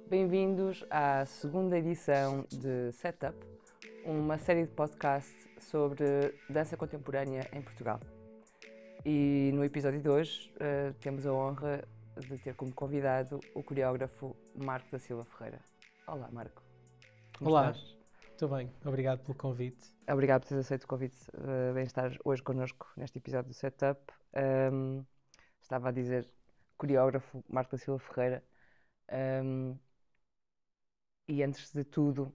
Bem-vindos à segunda edição de Setup, uma série de podcasts sobre dança contemporânea em Portugal. E no episódio de hoje temos a honra de ter como convidado o coreógrafo Marco da Silva Ferreira. Olá, Marco. Como Olá, estás? estou bem, obrigado pelo convite. Obrigado por teres aceito o convite. Bem estar hoje connosco neste episódio do Setup. Estava a dizer coreógrafo Marco da Silva Ferreira. E antes de tudo,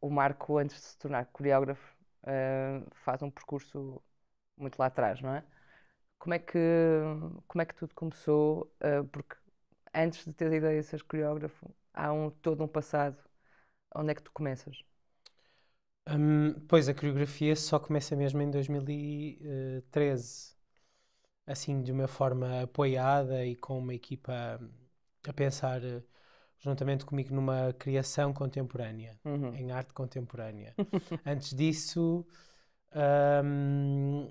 o Marco, antes de se tornar coreógrafo, faz um percurso muito lá atrás, não é? Como é que, como é que tudo começou? Porque antes de ter a ideia de seres coreógrafo, há todo um passado. Onde é que tu começas? Pois a coreografia só começa mesmo em 2013, assim de uma forma apoiada e com uma equipa a pensar juntamente comigo numa criação contemporânea, Uhum. em arte contemporânea. Antes disso, hum,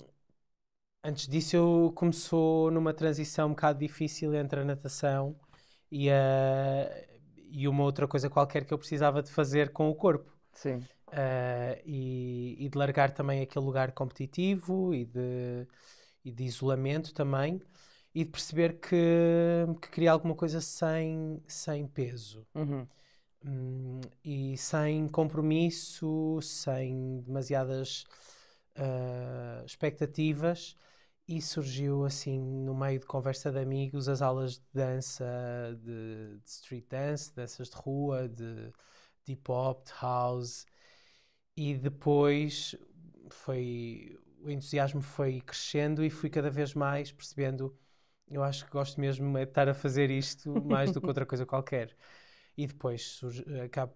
antes disso eu começou numa transição um bocado difícil entre a natação e, e uma outra coisa qualquer que eu precisava de fazer com o corpo. Sim. E de largar também aquele lugar competitivo e de isolamento também, e de perceber que queria alguma coisa sem peso. Uhum. E sem compromisso, sem demasiadas expectativas, e surgiu assim no meio de conversa de amigos as aulas de dança, de street dance, danças de rua, de hip hop, de house, e depois o entusiasmo foi crescendo e fui cada vez mais percebendo, eu acho que gosto mesmo é de estar a fazer isto mais do que outra coisa qualquer. E depois acabo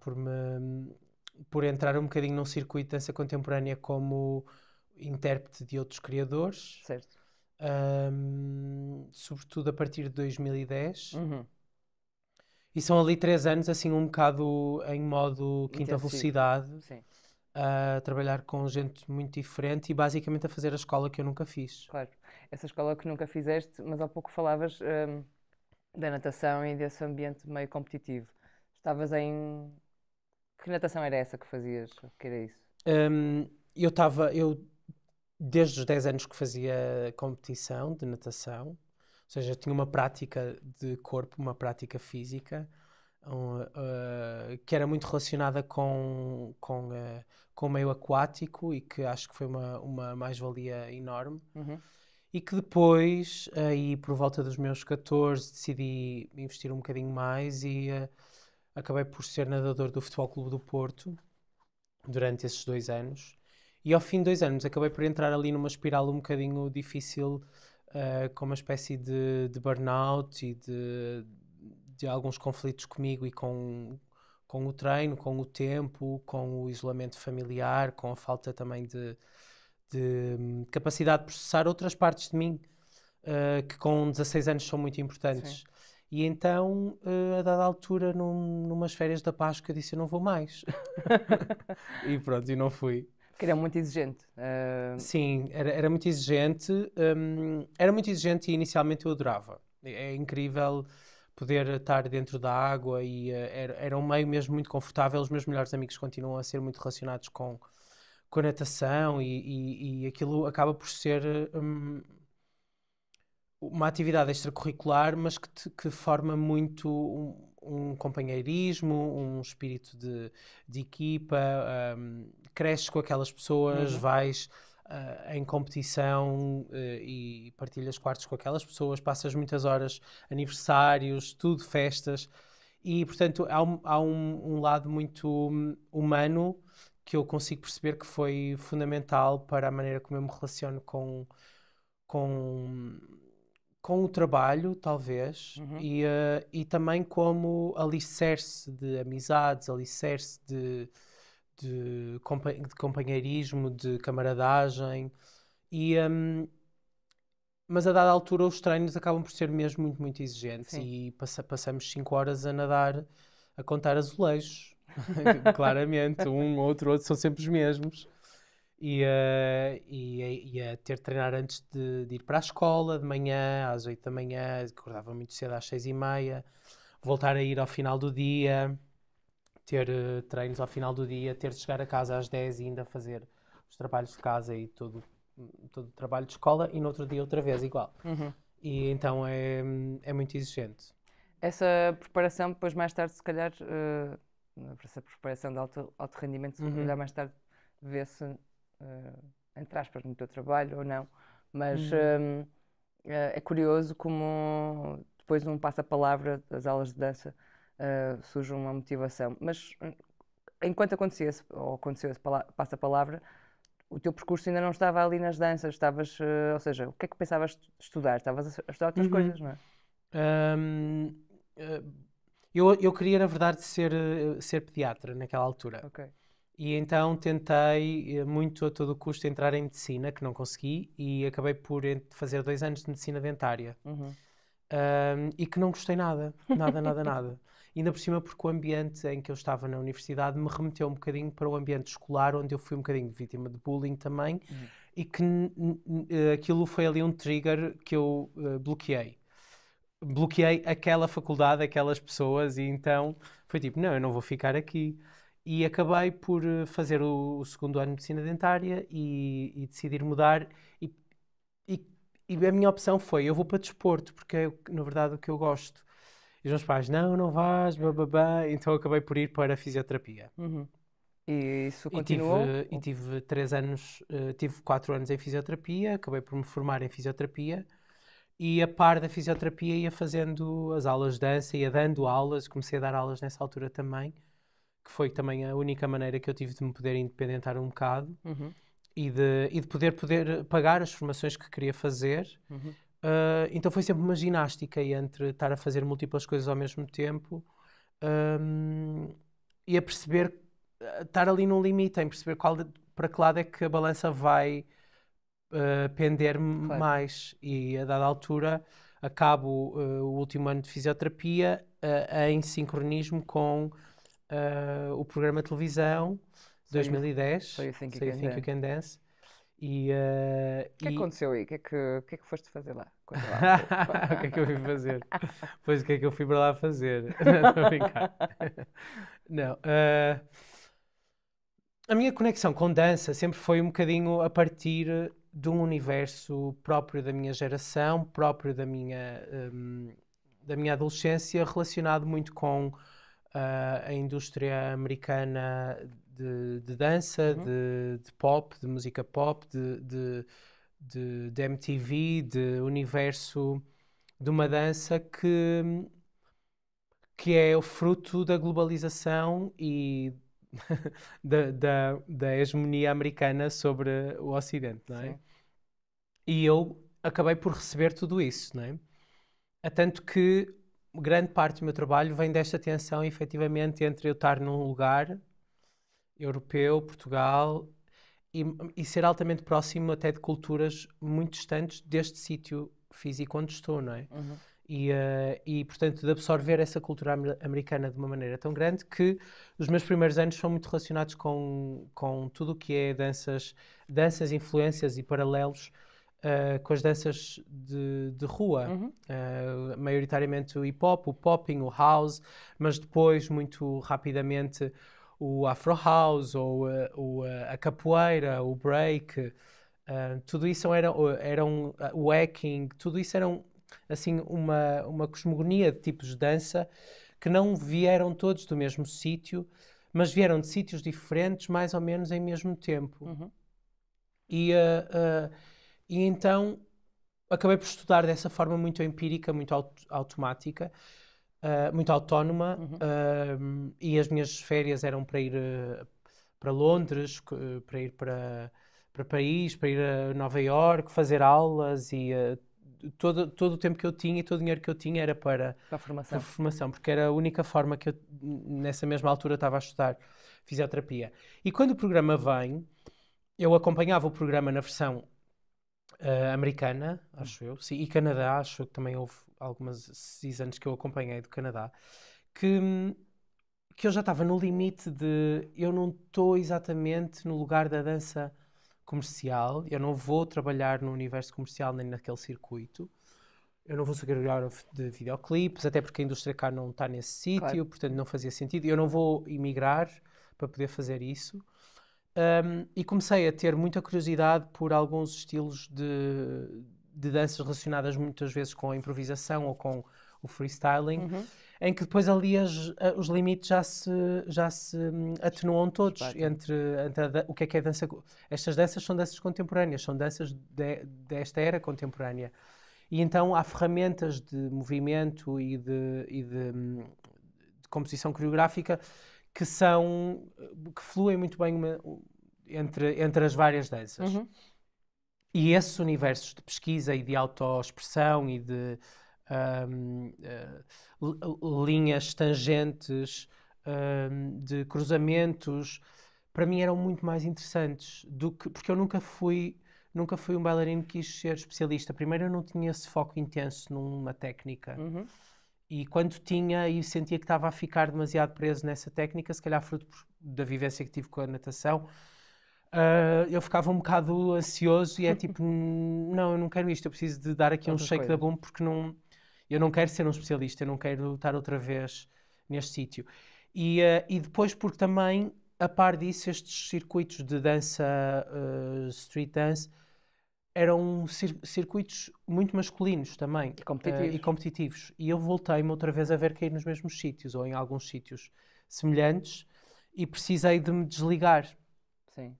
por entrar um bocadinho num circuito de dança contemporânea como intérprete de outros criadores, Certo. sobretudo a partir de 2010. Uhum. E são ali 3 anos, assim, um bocado em modo quinta Intensivo. velocidade, Sim, a trabalhar com gente muito diferente e basicamente a fazer a escola que eu nunca fiz. claro. Essa escola que nunca fizeste, mas há pouco falavas, da natação e desse ambiente meio competitivo. Estavas em. Que natação era essa que fazias? O que era isso? Eu desde os 10 anos que fazia competição de natação, ou seja, tinha uma prática de corpo, uma prática física, que era muito relacionada com o meio aquático e que acho que foi uma mais-valia enorme. Uhum. E que depois, aí por volta dos meus 14, decidi investir um bocadinho mais e acabei por ser nadador do Futebol Clube do Porto durante esses 2 anos. E ao fim de 2 anos acabei por entrar ali numa espiral um bocadinho difícil, com uma espécie de burnout e de alguns conflitos comigo e com o treino, com o tempo, com o isolamento familiar, com a falta também de capacidade de processar outras partes de mim, que com 16 anos são muito Sim. importantes. E então, a dada altura, numas férias da Páscoa, eu disse: eu não vou mais. E pronto, e não fui. Que era muito exigente. Sim, era muito exigente. Era muito exigente e inicialmente eu adorava. É incrível poder estar dentro da água e era um meio mesmo muito confortável. Os meus melhores amigos continuam a ser muito relacionados com a natação e aquilo acaba por ser uma atividade extracurricular, mas que forma muito um companheirismo, um espírito de equipa, cresces com aquelas pessoas, Uhum. vais em competição e partilhas quartos com aquelas pessoas, passas muitas horas, aniversários, tudo, festas, e portanto há um lado muito humano que eu consigo perceber que foi fundamental para a maneira como eu me relaciono com, com o trabalho, talvez, Uhum. e também como alicerce de amizades, alicerce de companheirismo, de camaradagem. E, mas a dada altura os treinos acabam por ser mesmo muito, muito exigentes Sim. e passamos 5 horas a nadar, a contar azulejos. Claramente, um, outro, são sempre os mesmos. E a ter de treinar antes de ir para a escola de manhã, às 8 da manhã, acordava muito cedo às 6h30. voltar a ir ao final do dia, ter treinos ao final do dia, ter de chegar a casa às 10 e ainda fazer os trabalhos de casa e todo o trabalho de escola e no outro dia outra vez igual. E então é muito exigente. Essa preparação, depois mais tarde, se calhar, essa preparação de alto rendimento, se calhar mais tarde vê-se, entre aspas, no teu trabalho ou não, mas é curioso como depois um passa-palavra das aulas de dança surge uma motivação. Mas enquanto acontecia esse passa-palavra, o teu percurso ainda não estava ali nas danças, estavas, ou seja, o que é que pensavas estudar? Estavas a estudar outras coisas, não é? Eu queria, na verdade, ser pediatra naquela altura. Ok. E então tentei muito a todo custo entrar em medicina, que não consegui, e acabei por fazer 2 anos de medicina dentária. E que não gostei nada. Ainda por cima porque o ambiente em que eu estava na universidade me remeteu um bocadinho para o ambiente escolar, onde eu fui um bocadinho vítima de bullying também, e que aquilo foi ali um trigger que eu bloqueei. Bloqueei aquela faculdade, aquelas pessoas, e então foi tipo, não, eu não vou ficar aqui. E acabei por fazer o segundo ano de medicina dentária e decidir mudar. E a minha opção foi, eu vou para desporto, porque é, na verdade, o que eu gosto. E os meus pais, não vais, bababá. Então acabei por ir para a fisioterapia. E isso E tive, continuou? e tive 3 anos, tive 4 anos em fisioterapia, acabei por me formar em fisioterapia. E a par da fisioterapia ia fazendo as aulas de dança, ia dando aulas, comecei a dar aulas nessa altura também, que foi também a única maneira que eu tive de me poder independentar um bocado e de poder pagar as formações que queria fazer. Então foi sempre uma ginástica entre estar a fazer múltiplas coisas ao mesmo tempo e a perceber, estar ali no limite, em perceber para que lado é que a balança vai pender mais. E a dada altura acabo o último ano de fisioterapia em sincronismo com o programa de televisão 2010, So You Think You Can Dance. E, O que aconteceu aí? O que é que foste fazer lá? O que é que eu fui fazer? Pois o que é que eu fui para lá fazer? Não, estou a brincar. Não. A minha conexão com dança sempre foi um bocadinho a partir de um universo próprio da minha geração, próprio da minha adolescência, relacionado muito com a indústria americana de dança, de pop, de música pop, de MTV, de universo de uma dança que é o fruto da globalização e da hegemonia americana sobre o Ocidente, não é? Sim. E eu acabei por receber tudo isso, não é? A tanto que grande parte do meu trabalho vem desta tensão, efetivamente, entre eu estar num lugar europeu, Portugal, e ser altamente próximo até de culturas muito distantes deste sítio físico onde estou, não é? E, portanto, de absorver essa cultura americana de uma maneira tão grande que os meus primeiros anos são muito relacionados com tudo o que é danças, influências e paralelos com as danças de rua. Maioritariamente o hip-hop, o popping, o house, mas depois, muito rapidamente, o afro house, ou a capoeira, o break. Tudo isso eram o hacking, tudo isso eram assim uma cosmogonia de tipos de dança que não vieram todos do mesmo sítio, mas vieram de sítios diferentes, mais ou menos em mesmo tempo. E então acabei por estudar dessa forma muito empírica, muito automática, muito autónoma, e as minhas férias eram para ir para Londres, para ir para Paris, para ir a Nova Iorque, fazer aulas e todo o tempo que eu tinha e todo o dinheiro que eu tinha era para a formação, porque era a única forma que eu, nessa mesma altura, estava a estudar fisioterapia. E quando o programa vem, eu acompanhava o programa na versão americana, acho eu, sim, e Canadá, acho que também houve algumas seasons que eu acompanhei do Canadá, que eu já estava no limite de eu não estou exatamente no lugar da dança comercial, eu não vou trabalhar no universo comercial nem naquele circuito, eu não vou ser coreógrafo de videoclipes, até porque a indústria cá não está nesse sítio, Claro. portanto não fazia sentido. Eu não vou emigrar para poder fazer isso. E comecei a ter muita curiosidade por alguns estilos de danças relacionadas muitas vezes com a improvisação ou com o freestyling, em que depois ali os limites já se atenuam todos Claro. entre o que é dança. Estas danças são danças contemporâneas, são danças desta era contemporânea. E então há ferramentas de movimento e de composição coreográfica que fluem muito bem entre as várias danças. E esses universos de pesquisa e de autoexpressão e de linhas tangentes, de cruzamentos, para mim eram muito mais interessantes porque eu nunca fui um bailarino que quis ser especialista. Primeiro, eu não tinha esse foco intenso numa técnica. E quando tinha e sentia que estava a ficar demasiado preso nessa técnica, se calhar fruto da vivência que tive com a natação, eu ficava um bocado ansioso e é tipo, não, eu não quero isto, eu preciso de dar aqui um shake da boom porque eu não quero ser um especialista, eu não quero estar outra vez neste sítio. E depois porque também, a par disso, estes circuitos de dança, street dance, eram circuitos muito masculinos também. Competitivos. E competitivos. E eu voltei-me outra vez a ver cair nos mesmos sítios, ou em alguns sítios semelhantes, e precisei de me desligar. Sim.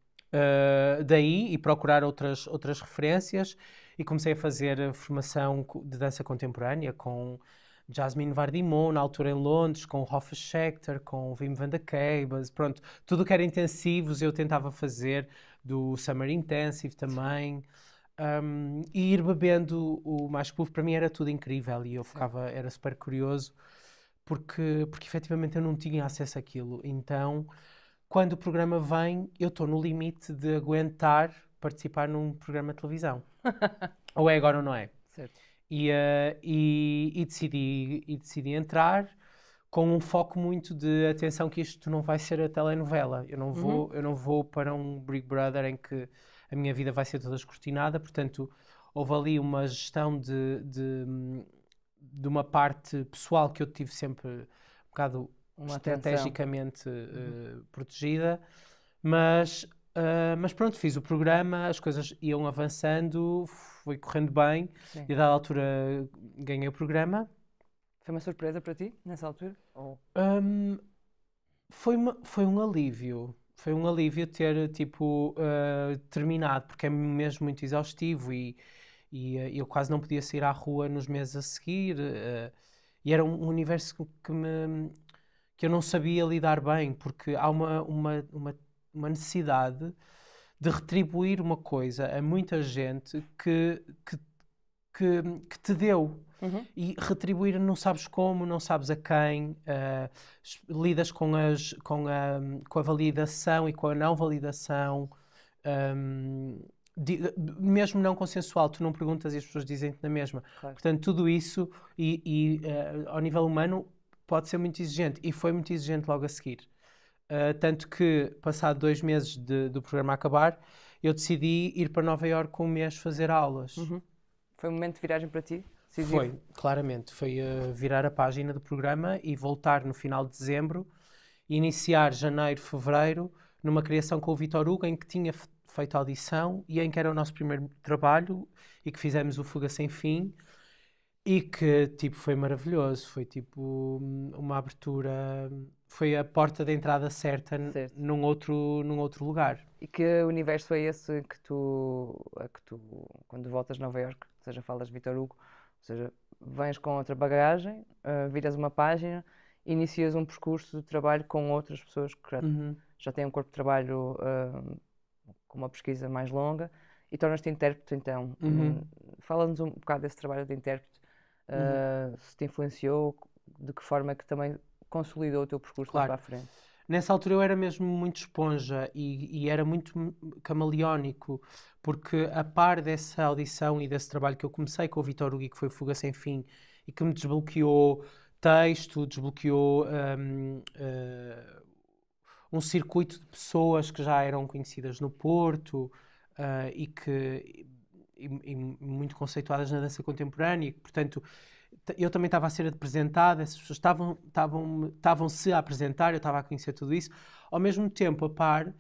Daí e procurar outras referências, e comecei a fazer formação de dança contemporânea com Jasmine Vardimon, na altura em Londres, com Hoffa Schechter, com Wim van de Keibes, pronto, tudo que era intensivos eu tentava fazer, do Summer Intensive também. E ir bebendo o mais que para mim era tudo incrível e eu era super curioso porque efetivamente eu não tinha acesso àquilo. Então, quando o programa vem, eu estou no limite de aguentar participar num programa de televisão. Ou é agora ou não é. Certo. E decidi entrar com um foco muito de atenção que isto não vai ser a telenovela. Eu não vou para um Big Brother em que a minha vida vai ser toda escrutinada, portanto, houve ali uma gestão de uma parte pessoal que eu tive sempre um bocado estrategicamente protegida, mas pronto, fiz o programa, as coisas iam avançando, foi correndo bem, e a dada altura ganhei o programa. Foi uma surpresa para ti, nessa altura? Foi um alívio. Foi um alívio ter, terminado, porque é mesmo muito exaustivo e eu quase não podia sair à rua nos meses a seguir. E era um universo que eu não sabia lidar bem, porque há uma necessidade de retribuir uma coisa a muita gente que te deu. E retribuir não sabes como, não sabes a quem, lidas com a validação e com a não validação, mesmo não consensual, tu não perguntas e as pessoas dizem-te na mesma. Claro. Portanto, tudo isso ao nível humano pode ser muito exigente, e foi muito exigente logo a seguir. Tanto que, passado 2 meses do programa acabar, eu decidi ir para Nova Iorque um mês fazer aulas. Foi um momento de viragem para ti? Foi, claramente. Foi virar a página do programa e voltar no final de dezembro, iniciar janeiro, fevereiro, numa criação com o Vitor Hugo, em que tinha feito audição e em que era o nosso primeiro trabalho e que fizemos o Fuga Sem Fim e que, foi maravilhoso. Foi, uma abertura... Foi a porta de entrada certa num outro lugar. E que universo é esse que tu, quando voltas a Nova Iorque, ou seja, falas de Vitor Hugo, ou seja, vens com outra bagagem, viras uma página, inicias um percurso de trabalho com outras pessoas que já têm um corpo de trabalho com uma pesquisa mais longa e tornas-te intérprete, então. Fala-nos um bocado desse trabalho de intérprete, se te influenciou, de que forma é que também consolidou o teu percurso lá para a frente. Nessa altura eu era mesmo muito esponja e era muito camaleónico, porque a par dessa audição e desse trabalho que eu comecei com o Vitor Hugo, que foi Fuga Sem Fim, e que me desbloqueou texto, desbloqueou um circuito de pessoas que já eram conhecidas no Porto e e muito conceituadas na dança contemporânea, e, portanto, eu também estava a ser apresentada, essas pessoas estavam-se a apresentar, eu estava a conhecer tudo isso. Ao mesmo tempo, a par,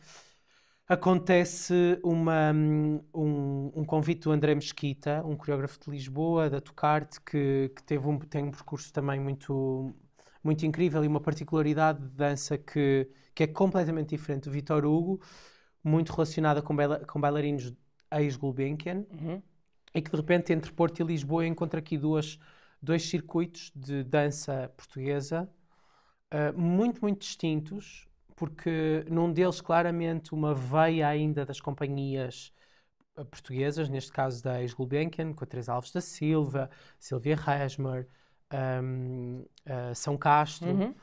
acontece um convite do André Mesquita, um coreógrafo de Lisboa, da Tocarte, que tem um percurso também muito, muito incrível e uma particularidade de dança que é completamente diferente do Vitor Hugo, muito relacionada com bailarinos ex-Gulbenkian, e que de repente entre Porto e Lisboa encontra aqui dois circuitos de dança portuguesa muito, muito distintos, porque num deles claramente uma veia ainda das companhias portuguesas, neste caso da ex-Gulbenkian, com a Teresa Alves da Silva, Silvia Resmer, São Castro,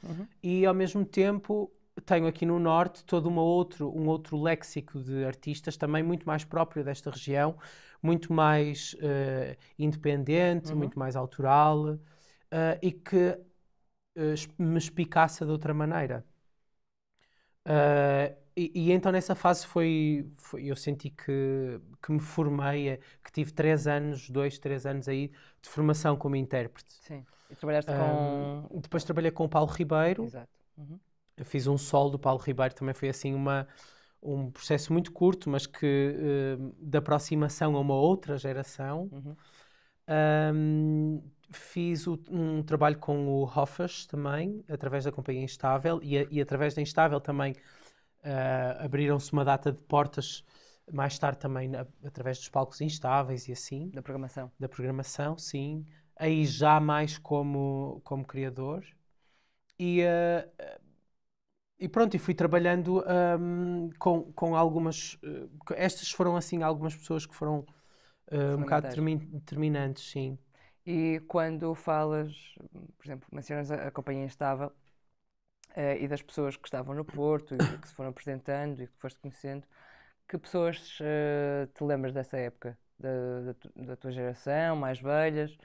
e ao mesmo tempo tenho aqui no Norte todo um outro léxico de artistas também muito mais próprio desta região, muito mais independente, muito mais autoral, e que me espicaça de outra maneira. E então nessa fase eu senti que me formei, que tive 3 anos aí de formação como intérprete. Sim. E trabalhaste com... Depois trabalhei com o Paulo Ribeiro. Exato. Eu fiz um solo do Paulo Ribeiro, também foi assim um processo muito curto, mas que de aproximação a uma outra geração. Fiz um trabalho com o Hofas também, através da Companhia Instável, e através da Instável também abriram-se uma data de portas mais tarde também através dos palcos instáveis e assim. Da programação. Da programação, sim. Aí já mais como criador. E pronto, e fui trabalhando com algumas... estas foram assim algumas pessoas que foram um bocado determinantes, sim. E quando falas, por exemplo, mencionas a Companhia Instável e das pessoas que estavam no Porto e que se foram apresentando e que foste conhecendo, que pessoas te lembras dessa época? Da tua geração, mais velhas?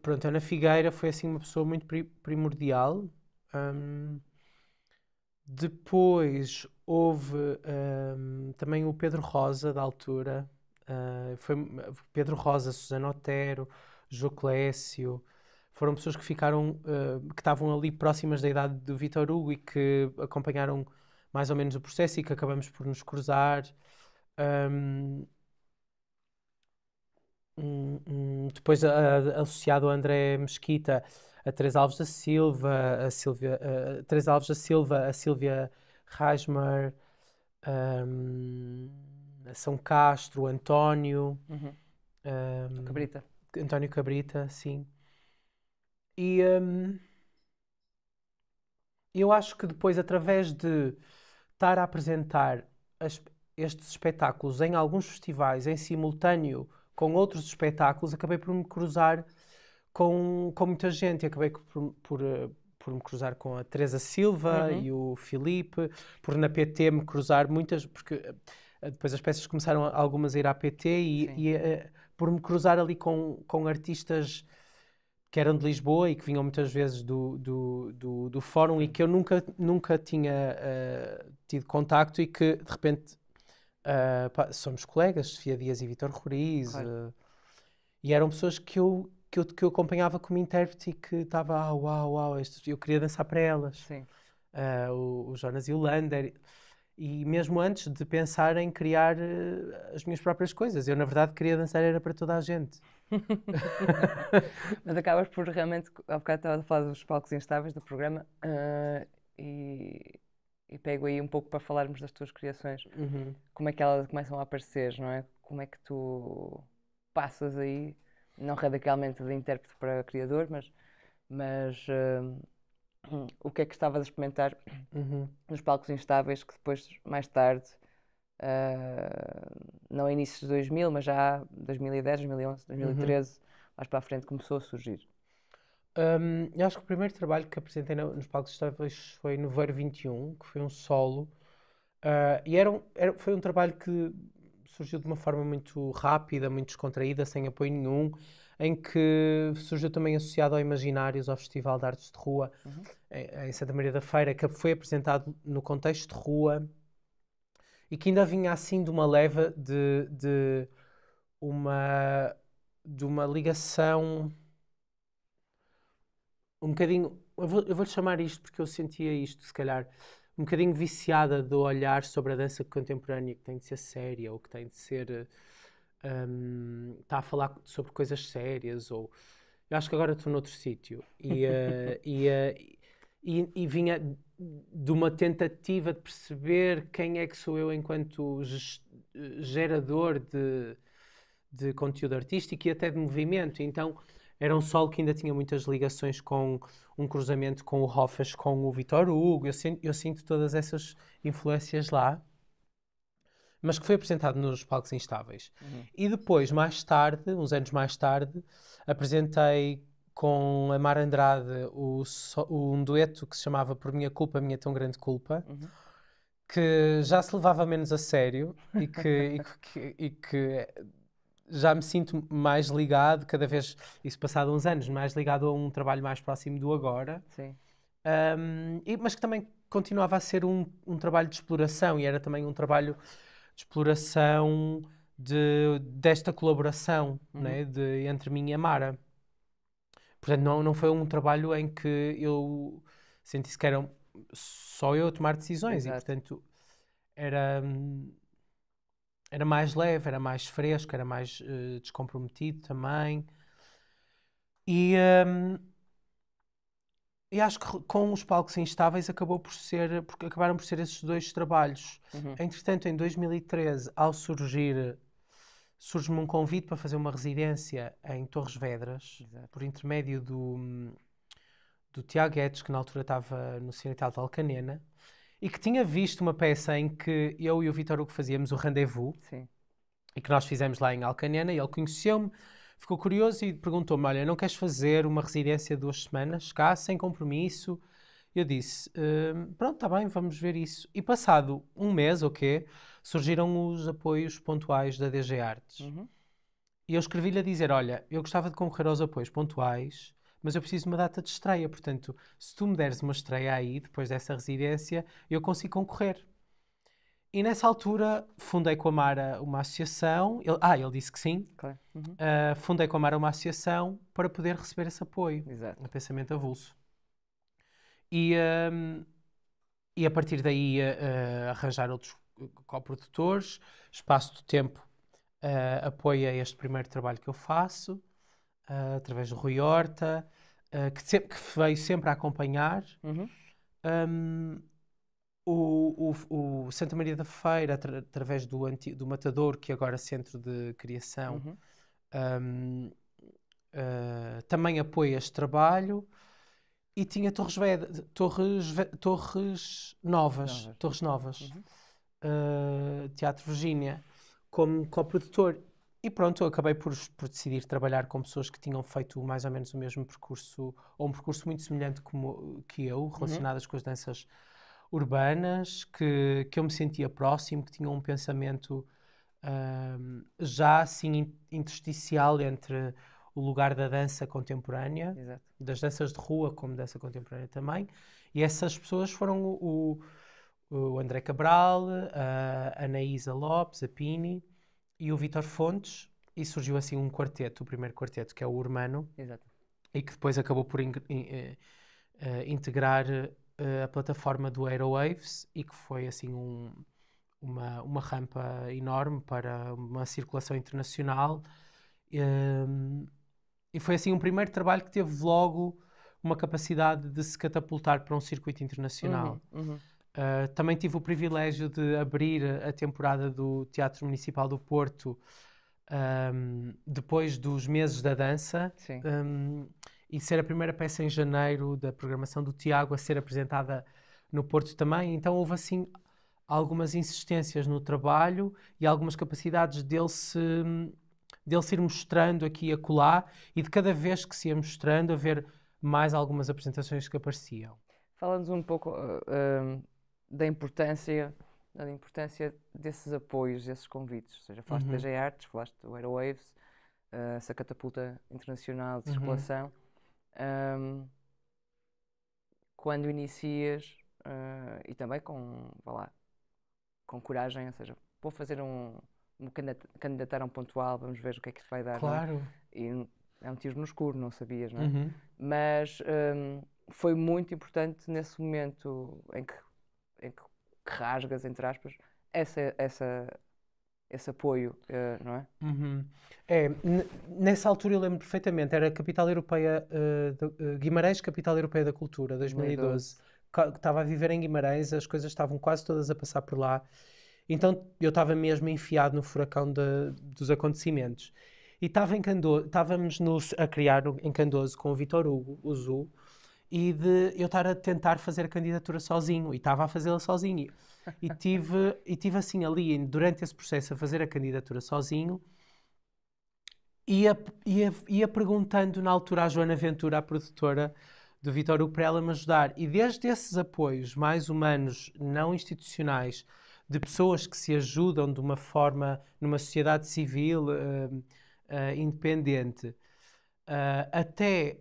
Pronto, a Ana Figueira foi assim uma pessoa muito primordial. Depois houve também o Pedro Rosa, da altura. Foi Pedro Rosa, Susana Otero, Jô Clécio. Foram pessoas que ficaram, que estavam ali próximas da idade do Vitor Hugo e que acompanharam mais ou menos o processo e que acabamos por nos cruzar. Depois, associado a André Mesquita, a Teresa Alves da Silva, a Silvia Rasmer, a São Castro, António. Cabrita. António Cabrita, sim. E eu acho que depois, através de estar a apresentar estes espetáculos em alguns festivais, em simultâneo com outros espetáculos, acabei por me cruzar com muita gente. Acabei por me cruzar com a Teresa Silva e o Filipe, por na PT me cruzar muitas, porque depois as peças começaram algumas a ir à PT e por me cruzar ali com artistas que eram de Lisboa e que vinham muitas vezes do fórum e que eu nunca tinha tido contacto e que de repente somos colegas, Sofia Dias e Vítor Roriz, claro. E eram pessoas que eu acompanhava como intérprete e que estava, uau, eu queria dançar para elas. Sim. O Jonas e o Lander. E mesmo antes de pensar em criar as minhas próprias coisas, eu na verdade queria dançar era para toda a gente. Mas acabas por realmente, há bocado estava a falar dos palcos instáveis do programa e pego aí um pouco para falarmos das tuas criações. Como é que elas começam a aparecer, não é? Como é que tu passas aí, não radicalmente de intérprete para criador, mas o que é que estavas a experimentar nos palcos instáveis que depois, mais tarde, não inícios de 2000, mas já 2010, 2011, 2013, mais para a frente começou a surgir? Eu acho que o primeiro trabalho que apresentei nos palcos instáveis foi no Veiro 21, que foi um solo. E foi um trabalho que surgiu de uma forma muito rápida, muito descontraída, sem apoio nenhum, em que surgiu também associado ao Imaginários, ao Festival de Artes de Rua, em Santa Maria da Feira, que foi apresentado no contexto de rua e que ainda vinha assim de uma leva uma, de uma ligação um bocadinho, eu vou-lhe chamar isto porque eu sentia isto, se calhar, um bocadinho viciada do olhar sobre a dança contemporânea, que tem de ser séria, ou que tem de ser, está a falar sobre coisas sérias, ou... Eu acho que agora estou noutro sítio. E vinha de uma tentativa de perceber quem é que sou eu enquanto gerador de conteúdo artístico e até de movimento. Então, era um solo que ainda tinha muitas ligações com um cruzamento com o Hofas, com o Vitor Hugo. Eu sinto todas essas influências lá, mas que foi apresentado nos Palcos Instáveis. E depois, mais tarde, uns anos mais tarde, apresentei com a Mar Andrade um dueto que se chamava Por Minha Culpa, Minha Tão Grande Culpa, que já se levava menos a sério e que já me sinto mais ligado, cada vez, isso passado uns anos, mais ligado a um trabalho mais próximo do agora. Sim. Mas que também continuava a ser um trabalho de exploração e era também um trabalho de exploração desta colaboração, né, entre mim e a Mara. Portanto, não foi um trabalho em que eu sentisse que era só eu a tomar decisões. Exato. E, portanto, era mais leve, era mais fresco, era mais descomprometido também. E acho que com os Palcos Instáveis porque acabaram por ser esses dois trabalhos. Entretanto, em 2013, ao surge-me um convite para fazer uma residência em Torres Vedras, por intermédio do Tiago Guedes, que na altura estava no Cinetal de Alcanena, e que tinha visto uma peça em que eu e o Vitor Hugo fazíamos o Rendezvous, Sim. e que nós fizemos lá em Alcanena, e ele conheceu-me, ficou curioso e perguntou-me, olha, não queres fazer uma residência de 2 semanas cá, sem compromisso? Eu disse, pronto, está bem, vamos ver isso. E passado um mês, surgiram os apoios pontuais da DG Artes. E eu escrevi-lhe a dizer, olha, eu gostava de concorrer aos apoios pontuais, mas eu preciso de uma data de estreia, portanto, se tu me deres uma estreia aí, depois dessa residência, eu consigo concorrer. E nessa altura fundei com a Mara uma associação. Ele disse que sim. Claro. Fundei com a Mara uma associação para poder receber esse apoio. Exato. No Pensamento Avulso. E a partir daí arranjar outros coprodutores. Espaço do tempo apoia este primeiro trabalho que eu faço, através do Rui Horta, que veio sempre a acompanhar. O Santa Maria da Feira, através do Matador, que agora é Centro de Criação, também apoia este trabalho. E tinha Torres Novas, Teatro Virgínia, como coprodutor. E pronto, eu acabei por decidir trabalhar com pessoas que tinham feito mais ou menos o mesmo percurso, ou um percurso muito semelhante que eu, relacionadas com as danças urbanas, que eu me sentia próximo, que tinham um pensamento já assim intersticial entre o lugar da dança contemporânea, Exato. das danças de rua como dança contemporânea também, e essas pessoas foram o André Cabral, a Anaísa Lopes, a Pini e o Vítor Fontes, e surgiu assim um quarteto, o primeiro quarteto, que é o Urmano. Exato. E que depois acabou por integrar a plataforma do Aerowaves, e que foi assim uma rampa enorme para uma circulação internacional. E foi assim um primeiro trabalho que teve logo uma capacidade de se catapultar para um circuito internacional. Também tive o privilégio de abrir a temporada do Teatro Municipal do Porto depois dos meses da dança. Sim. E ser a primeira peça em janeiro da programação do Tiago a ser apresentada no Porto também. Então houve assim algumas insistências no trabalho e algumas capacidades dele se ir mostrando aqui e acolá, e de cada vez que se ia mostrando haver mais algumas apresentações que apareciam. Fala-nos um pouco da importância desses apoios, desses convites. Ou seja, falaste da DG Artes, falaste do Aerowaves, essa catapulta internacional de circulação. Quando inicias, e também com com coragem, ou seja, vou fazer candidatar a um pontual, vamos ver o que é que isso vai dar, não é? Claro. E é um tiro no escuro, não sabias, não é? Uhum. Mas foi muito importante nesse momento em que rasgas, entre aspas, esse apoio, não é? Uhum. Nessa altura eu lembro perfeitamente, era a Capital Europeia, Guimarães, Capital Europeia da Cultura, 2012. Estava a viver em Guimarães, as coisas estavam quase todas a passar por lá. Então eu estava mesmo enfiado no furacão dos acontecimentos. E estava em Candoso, estávamos a criar em Candoso com o Vítor Hugo, o Zu, e de eu estar a tentar fazer a candidatura sozinho, e estava a fazê-la sozinho. E tive assim ali, durante esse processo, a fazer a candidatura sozinho, ia perguntando na altura à Joana Ventura, a produtora do Vítor Hugo, para ela me ajudar. E desde esses apoios mais humanos, não institucionais, de pessoas que se ajudam de uma forma, numa sociedade civil independente, até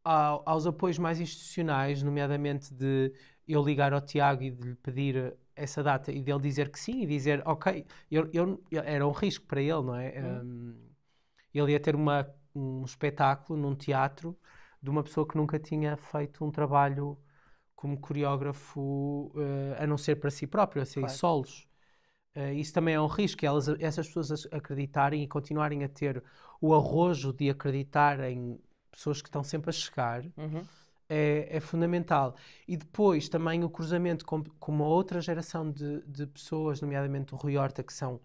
aos apoios mais institucionais, nomeadamente de eu ligar ao Tiago e de lhe pedir essa data e dele dizer que sim e dizer, ok, era um risco para ele, não é? Ele ia ter um espetáculo num teatro de uma pessoa que nunca tinha feito um trabalho como coreógrafo, a não ser para si próprio, assim, Claro. solos. Isso também é um risco, essas pessoas acreditarem e continuarem a ter o arrojo de acreditar em pessoas que estão sempre a chegar, é fundamental. E depois também o cruzamento com uma outra geração de pessoas, nomeadamente o Rui Horta, que são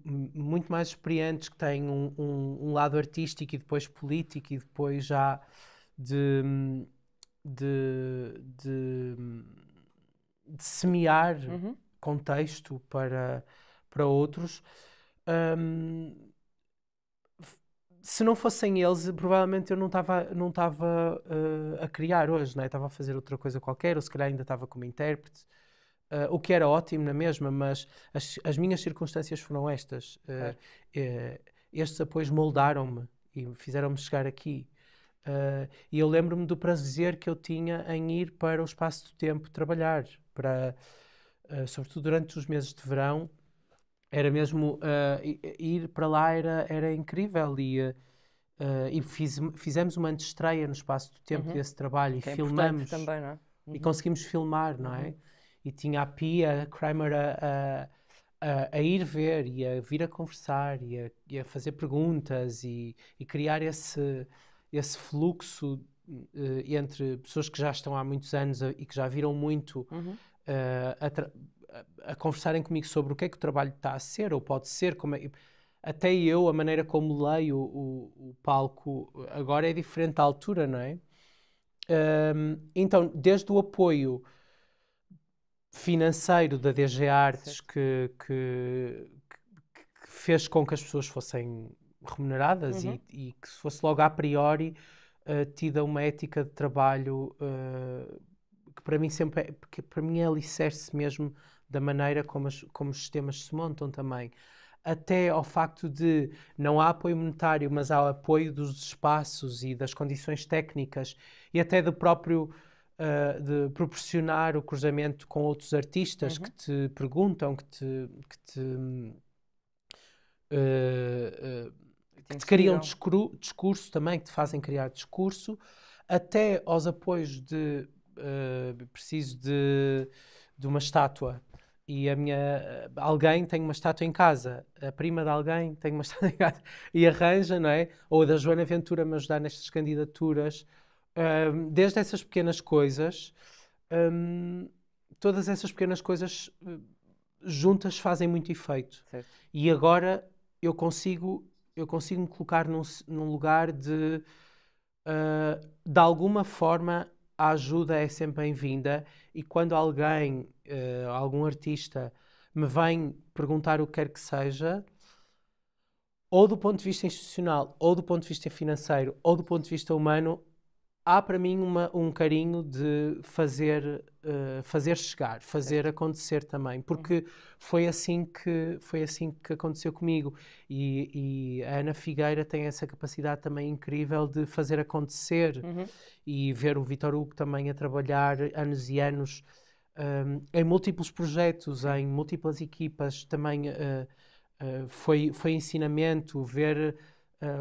muito mais experientes, que têm um lado artístico e depois político e depois já de semear contexto para outros. Se não fossem eles, provavelmente eu não estava a criar hoje, não é? Estava a fazer outra coisa qualquer, ou se calhar ainda estava como intérprete, o que era ótimo na mesma, mas as minhas circunstâncias foram estas. Estes apoios moldaram-me e fizeram-me chegar aqui. E eu lembro-me do prazer que eu tinha em ir para o espaço do tempo trabalhar, sobretudo durante os meses de verão. Era mesmo, ir para lá era incrível e fizemos uma antestreia no espaço do tempo desse trabalho e Que é filmamos também, não é? e conseguimos filmar, não é? E tinha a Pia Kramer a ir ver e a vir a conversar e a fazer perguntas e criar esse fluxo entre pessoas que já estão há muitos anos e que já viram muito a conversarem comigo sobre o que é que o trabalho está a ser ou pode ser, até eu, a maneira como leio o palco agora é diferente da altura, não é? Então, desde o apoio financeiro da DG Artes que fez com que as pessoas fossem remuneradas e que se fosse logo a priori tida uma ética de trabalho que para mim sempre porque para mim é alicerce mesmo da maneira como os sistemas se montam também, até ao facto de não há apoio monetário, mas há apoio dos espaços e das condições técnicas e até do próprio de proporcionar o cruzamento com outros artistas que te perguntam, que te criam discurso também, que te fazem criar discurso, até aos apoios de preciso de uma estátua e alguém tem uma estátua em casa, a prima de alguém tem uma estátua em casa e arranja, não é? Ou da Joana Ventura me ajudar nestas candidaturas, desde essas pequenas coisas, todas essas pequenas coisas juntas fazem muito efeito. Certo. E agora eu consigo me colocar num lugar de alguma forma a ajuda é sempre bem-vinda e quando alguém, algum artista me vem perguntar o que quer que seja, ou do ponto de vista institucional, ou do ponto de vista financeiro, ou do ponto de vista humano, há para mim um carinho de fazer chegar, fazer acontecer também, porque foi assim que aconteceu comigo e a Ana Figueira tem essa capacidade também incrível de fazer acontecer e ver o Vítor Hugo também a trabalhar anos e anos em múltiplos projetos, em múltiplas equipas, também foi ensinamento, ver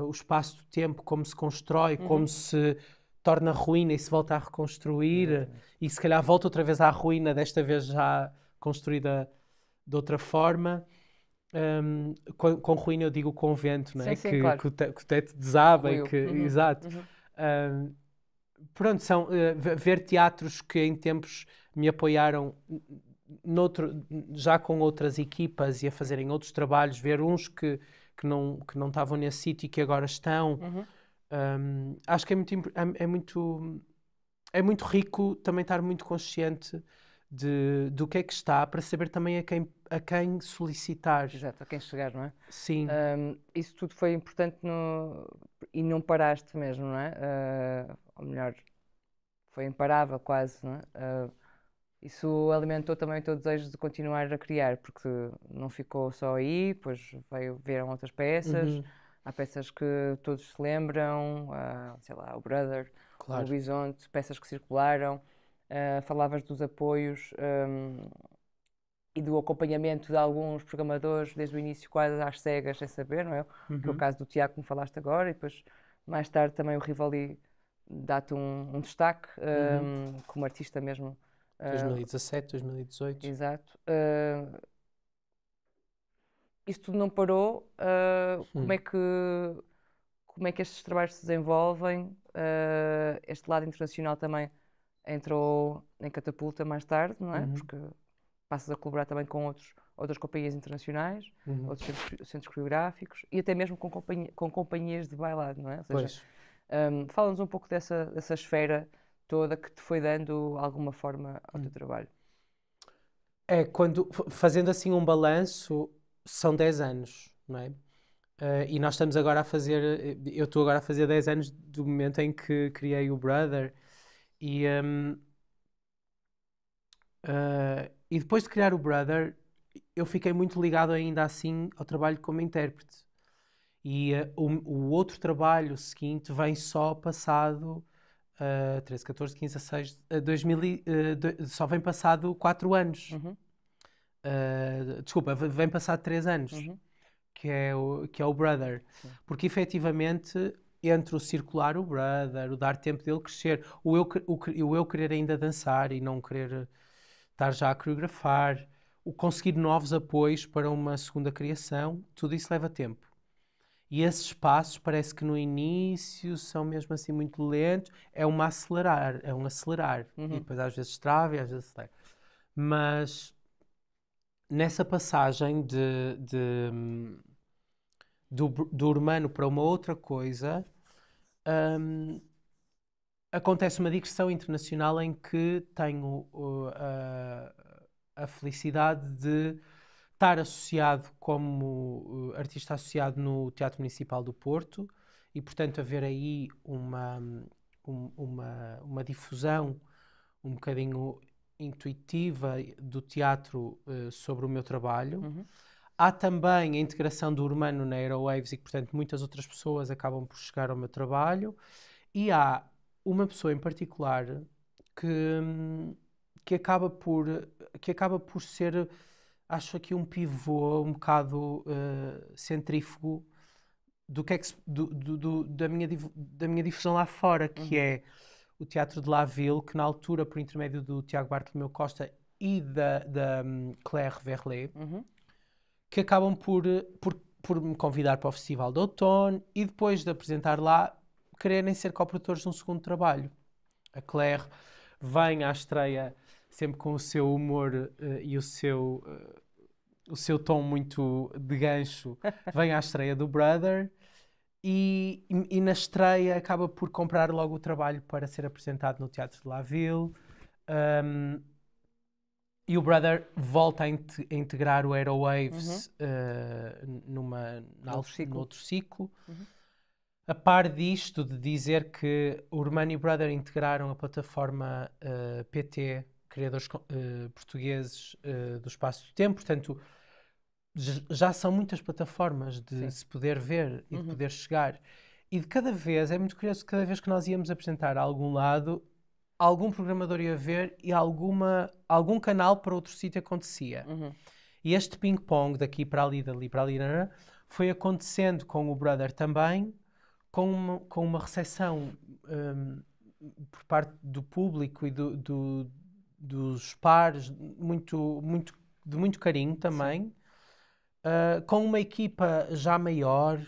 o espaço do tempo, como se constrói, como se torna ruína e se volta a reconstruir, e se calhar volta outra vez à ruína, desta vez já construída de outra forma. Com ruína eu digo com vento, não é? Sim, sim, claro. Que o teto desaba e Ruiu. que... Exato. Pronto, são ver teatros que em tempos me apoiaram já com outras equipas e a fazerem outros trabalhos, ver uns que não estavam nesse sítio e que agora estão. Acho que é muito rico também estar muito consciente do que é que está, para saber também a quem solicitar. Exato, a quem chegar, não é? Sim. Isso tudo foi importante e não paraste mesmo, não é? Ou melhor, foi imparável quase, não é? Isso alimentou também o teu desejo de continuar a criar, porque não ficou só aí, depois vieram outras peças. Há peças que todos se lembram, sei lá, o Brother, Claro. o Horizonte, peças que circularam. Falavas dos apoios e do acompanhamento de alguns programadores desde o início quase às cegas, sem saber, não é? Que é o caso do Tiago que me falaste agora, e depois mais tarde também o Rivoli dá-te um destaque como artista mesmo. 2017, 2018. Exato. Isso tudo não parou. Como é que estes trabalhos se desenvolvem? Este lado internacional também entrou em catapulta mais tarde, não é? Porque passas a colaborar também com outras companhias internacionais, outros centros coreográficos e até mesmo com companhias de bailado, não é? Ou seja, fala-nos um pouco dessa esfera toda que te foi dando alguma forma ao teu trabalho. Fazendo assim um balanço, são 10 anos, não é? E nós estamos agora eu estou agora a fazer 10 anos do momento em que criei o Brother e depois de criar o Brother eu fiquei muito ligado ainda assim ao trabalho como intérprete e o outro trabalho seguinte vem só passado 13, 14, 15, 16, 2000, só vem passado 4 anos. Desculpa, vem passado 3 anos. Que é o Brother. Sim. Porque efetivamente, entre o circular o Brother, o dar tempo dele crescer, o eu querer ainda dançar e não querer estar já a coreografar, o conseguir novos apoios para uma segunda criação, tudo isso leva tempo. E esses passos parece que no início são mesmo assim muito lentos, é um acelerar. E depois às vezes trava e às vezes acelera. Mas nessa passagem do humano para uma outra coisa, acontece uma digressão internacional em que tenho a felicidade de estar associado como artista associado no Teatro Municipal do Porto e, portanto, haver aí uma difusão um bocadinho intuitiva do teatro sobre o meu trabalho. Há também a integração do Urbano na Aerowaves e que, portanto, muitas outras pessoas acabam por chegar ao meu trabalho. E há uma pessoa em particular que acaba por ser, acho aqui, um pivô um bocado centrífugo da minha difusão lá fora, que é o Teatro de La Ville, que na altura, por intermédio do Tiago Bartolomeu Costa e da Claire Verlet, que acabam por me convidar para o Festival de Outono e depois de apresentar lá, quererem ser coprodutores de um segundo trabalho. A Claire vem à estreia sempre com o seu humor e o seu tom muito de gancho, vem à estreia do Brother e na estreia acaba por comprar logo o trabalho para ser apresentado no Teatro de La Ville. E o Brother volta a integrar o Aerowaves num outro ciclo. A par disto, de dizer que o Urbano e o Brother integraram a plataforma PT, criadores portugueses do espaço do tempo, portanto, já são muitas plataformas de se poder ver e de poder chegar. E de cada vez, é muito curioso, cada vez que nós íamos apresentar a algum lado, algum programador ia ver e algum canal para outro sítio acontecia. E este ping-pong daqui para ali, dali para ali, foi acontecendo com o Brother também, com uma recepção por parte do público e dos pares de muito carinho também, com uma equipa já maior,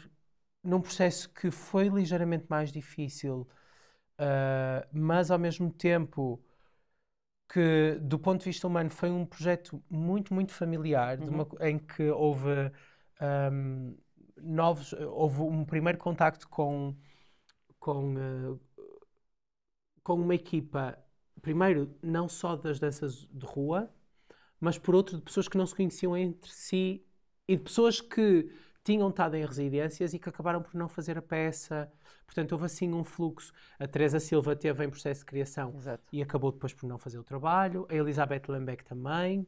num processo que foi ligeiramente mais difícil, mas ao mesmo tempo que, do ponto de vista humano, foi um projeto muito, muito familiar, em que houve houve um primeiro contacto com uma equipa, primeiro, não só das danças de rua, mas por outro, de pessoas que não se conheciam entre si e de pessoas que tinham estado em residências e que acabaram por não fazer a peça. Portanto, houve assim um fluxo. A Teresa Silva teve em processo de criação e acabou depois por não fazer o trabalho. A Elizabeth Lembeck também.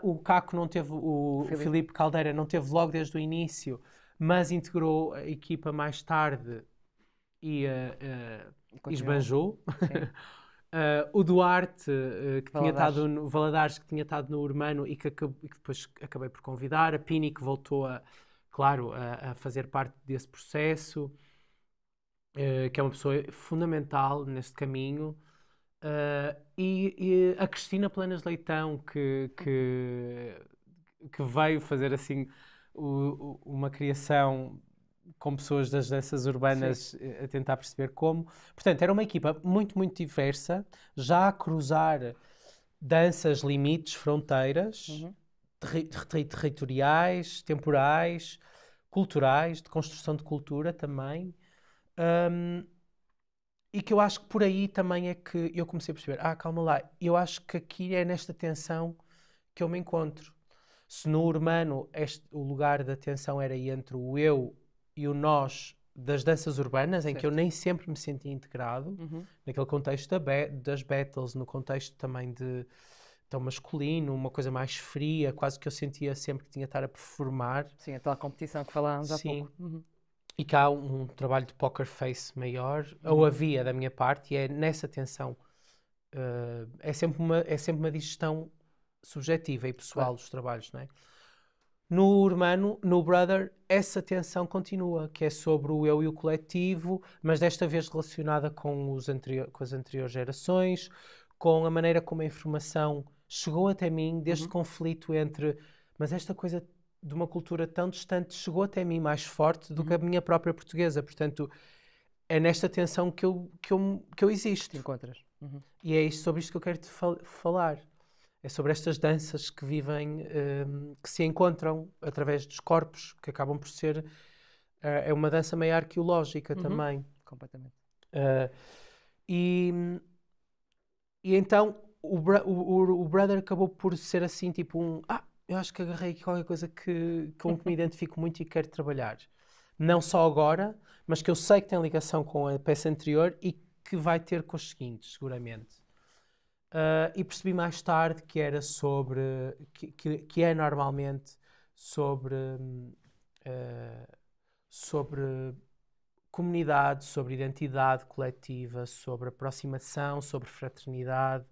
O Caco não teve, o Filipe Caldeira não teve logo desde o início, mas integrou a equipa mais tarde e esbanjou. O Duarte, que tinha estado no Valadares, que tinha estado no Urmano e que depois acabei por convidar. A Pini, que voltou a fazer parte desse processo, que é uma pessoa fundamental neste caminho. E a Cristina Planas Leitão, que veio fazer assim uma criação com pessoas das danças urbanas a tentar perceber como. Portanto, era uma equipa muito, muito diversa, já a cruzar danças, limites, fronteiras, territoriais, temporais, culturais, de construção de cultura também. E que eu acho que por aí também é que eu comecei a perceber, calma lá, eu acho que aqui é nesta tensão que eu me encontro. Se no Urmano o lugar da tensão era entre o eu e o nós das danças urbanas, em que eu nem sempre me sentia integrado, naquele contexto das battles, no contexto também de tão masculino, uma coisa mais fria, quase que eu sentia sempre que tinha de estar a performar. Sim, a tal competição que falávamos há pouco. E que há um trabalho de poker face maior, ou havia da minha parte, e é nessa tensão. É sempre uma digestão subjetiva e pessoal dos trabalhos, não é? No Urmano, no Brother, essa tensão continua, que é sobre o eu e o coletivo, mas desta vez relacionada com as anteriores gerações, com a maneira como a informação chegou até mim, deste conflito entre... Mas esta coisa de uma cultura tão distante chegou até mim mais forte do que a minha própria portuguesa. Portanto, é nesta tensão que eu existo. Te encontras. E é sobre isto que eu quero te falar. É sobre estas danças que vivem, que se encontram através dos corpos, que acabam por ser... é uma dança meio arqueológica também. Completamente. E então o Brother acabou por ser assim, tipo eu acho que agarrei aqui qualquer coisa com que me identifico muito e quero trabalhar. Não só agora, mas que eu sei que tem ligação com a peça anterior e que vai ter com as seguintes, seguramente. E percebi mais tarde que era sobre... que é normalmente sobre comunidade, sobre identidade coletiva, sobre aproximação, sobre fraternidade,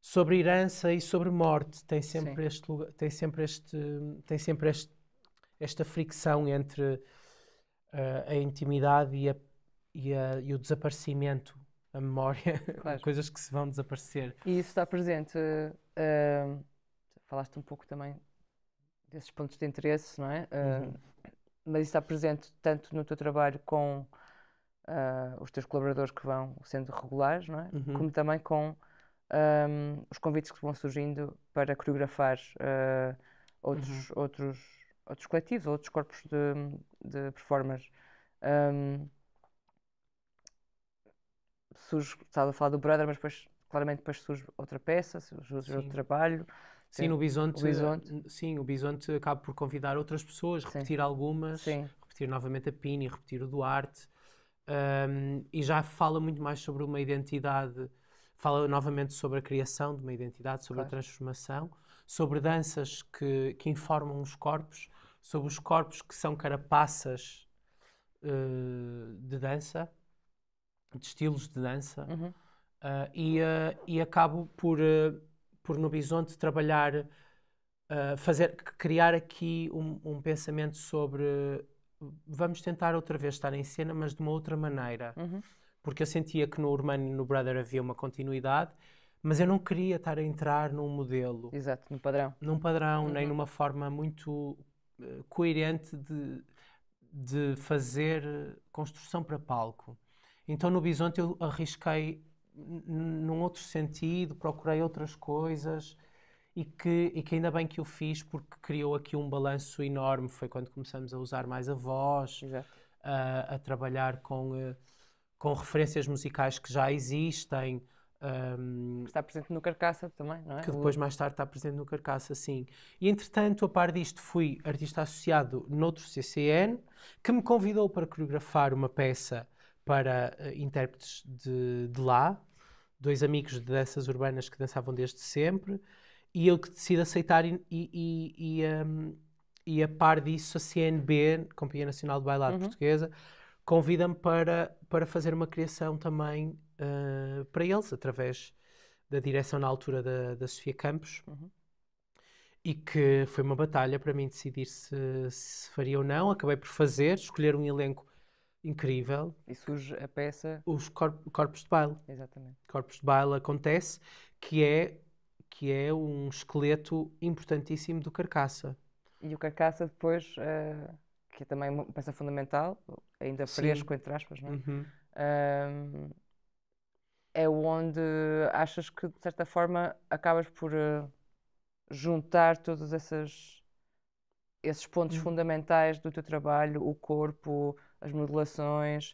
sobre herança e sobre morte. Tem sempre esta fricção entre a intimidade e o desaparecimento, a memória, coisas que se vão desaparecer. E isso está presente, falaste um pouco também desses pontos de interesse, não é? Mas isso está presente tanto no teu trabalho com os teus colaboradores que vão sendo regulares, não é? Como também com os convites que vão surgindo para coreografar outros coletivos, outros corpos de performers. Estava a falar do Brother, mas claramente surge outra peça, surge outro trabalho. Sim, no Bisonte. Sim, o Bisonte acaba por convidar outras pessoas, repetir algumas, repetir novamente a Pini, repetir o Duarte, e já fala muito mais sobre uma identidade, fala novamente sobre a criação de uma identidade, sobre a transformação, sobre danças que informam os corpos, sobre os corpos que são carapaças de dança. de estilos de dança. Uhum. E acabo por no Bisonte trabalhar, criar aqui um pensamento sobre vamos tentar outra vez estar em cena, mas de uma outra maneira. Uhum. Porque eu sentia que no Urbano e no Brother havia uma continuidade, mas eu não queria estar a entrar num modelo, Exato, no padrão. num padrão, nem Uhum. numa forma muito coerente de fazer construção para palco. Então no Bisonte eu arrisquei num outro sentido, procurei outras coisas e que ainda bem que o fiz porque criou aqui um balanço enorme. Foi quando começamos a usar mais a voz, Exato. a trabalhar com referências musicais que já existem, Que está presente no Carcaça também, não é? que depois mais tarde está presente no Carcaça, sim. E entretanto, a par disto, fui artista associado noutro CCN, que me convidou para coreografar uma peça para intérpretes de lá, 2 amigos de danças urbanas que dançavam desde sempre, e eu que decido aceitar e a par disso a CNB, Companhia Nacional de Bailado Uhum. Portuguesa, convida-me para fazer uma criação também para eles, através da direção na altura da Sofia Campos, Uhum. e que foi uma batalha para mim decidir se faria ou não. Acabei por fazer, escolher um elenco incrível. E surge a peça. Os corpos de baile. Exatamente. Corpos de baile acontece, que é um esqueleto importantíssimo do Carcaça. E o Carcaça depois, que é também uma peça fundamental, ainda Sim. fresco, entre aspas, não é? Uhum. É onde achas que, de certa forma, acabas por juntar todos esses pontos Uhum. fundamentais do teu trabalho, o corpo, as modulações,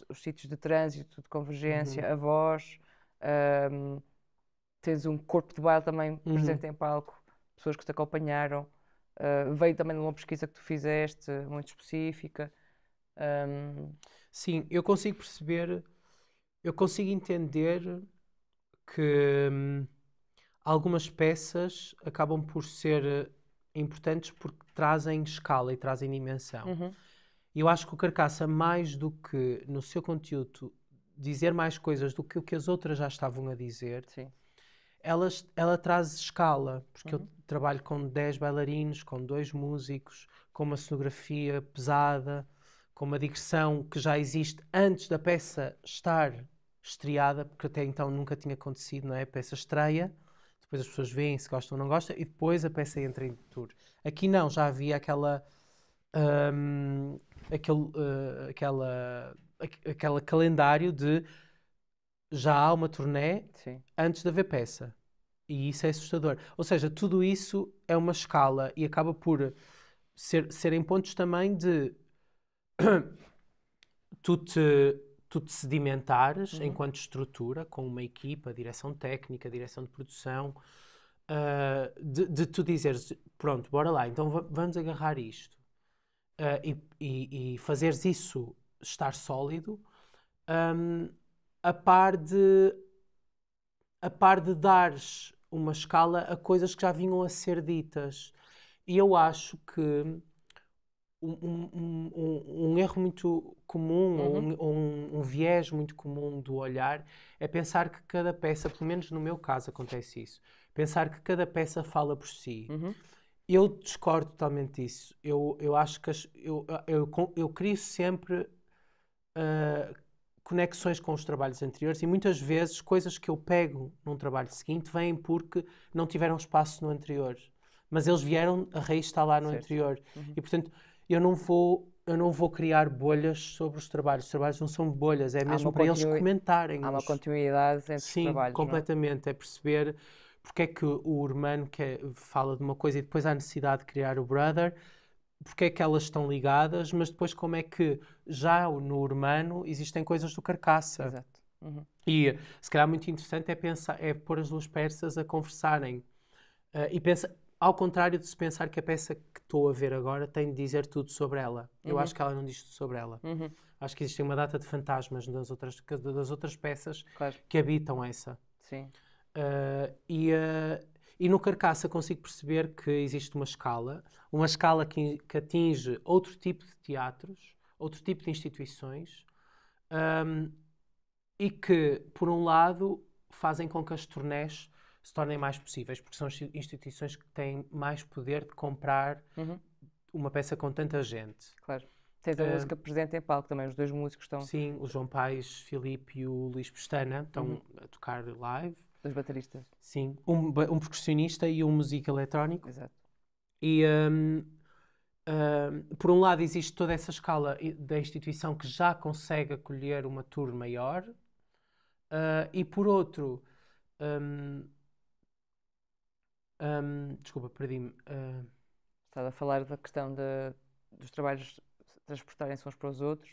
os sítios de trânsito, de convergência, Uhum. a voz. Tens um corpo de baile também presente em palco, pessoas que te acompanharam. Veio também de uma pesquisa que tu fizeste, muito específica. Sim, eu consigo perceber, eu consigo entender que algumas peças acabam por ser importantes porque trazem escala e trazem dimensão. Uhum. E eu acho que o Carcaça, mais do que no seu conteúdo dizer mais coisas do que o que as outras já estavam a dizer, Sim. ela traz escala, porque Uhum. eu trabalho com 10 bailarinos, com 2 músicos, com uma cenografia pesada, com uma digressão que já existe antes da peça estar estreada, porque até então nunca tinha acontecido, não é? A peça estreia, depois as pessoas veem se gostam ou não gostam, e depois a peça entra em tour. Aqui não, já havia aquele calendário de já há uma turnê Sim. antes de haver peça. E isso é assustador. Ou seja, tudo isso é uma escala e acaba por serem pontos também de tu te sedimentares enquanto estrutura, com uma equipa, direção técnica, direção de produção, de tu dizeres, pronto, bora lá, então vamos agarrar isto. E fazeres isso estar sólido, a par de dares uma escala a coisas que já vinham a ser ditas. E eu acho que um erro muito comum ou um viés muito comum do olhar é pensar que cada peça, pelo menos no meu caso acontece isso, pensar que cada peça fala por si. Eu discordo totalmente disso. Eu acho que eu crio sempre conexões com os trabalhos anteriores e muitas vezes coisas que eu pego num trabalho seguinte vêm porque não tiveram espaço no anterior. Mas eles vieram, a raiz está lá no Certo. anterior. E portanto, eu não vou criar bolhas sobre os trabalhos. Os trabalhos não são bolhas, é mesmo para eles comentarem. Há uma continuidade entre os Sim, trabalhos, não é? completamente. É perceber porque é que o Urmano fala de uma coisa e depois há necessidade de criar o Brother, porque é que elas estão ligadas, mas depois como é que já no Urmano existem coisas do Carcaça. Exato. E se calhar muito interessante é pôr as duas peças a conversarem. E pensa, ao contrário de se pensar que a peça que estou a ver agora tem de dizer tudo sobre ela. Eu acho que ela não diz tudo sobre ela. Acho que existe uma data de fantasmas das outras peças Claro. que habitam essa. Sim. E no Carcaça consigo perceber que existe uma escala que atinge outro tipo de teatros, outro tipo de instituições, um, e que, por um lado, fazem com que as turnés se tornem mais possíveis, porque são instituições que têm mais poder de comprar uma peça com tanta gente. Claro. Tens a música presente em palco também, os dois músicos estão... Sim, o João Paes Filipe e o Luís Pestana estão a tocar live. Dois bateristas. Sim, um percussionista e um músico eletrónico. Exato. E, por um lado, existe toda essa escala da instituição que já consegue acolher uma tour maior, e por outro... desculpa, perdi-me. Estava a falar da questão dos trabalhos transportarem-se uns para os outros,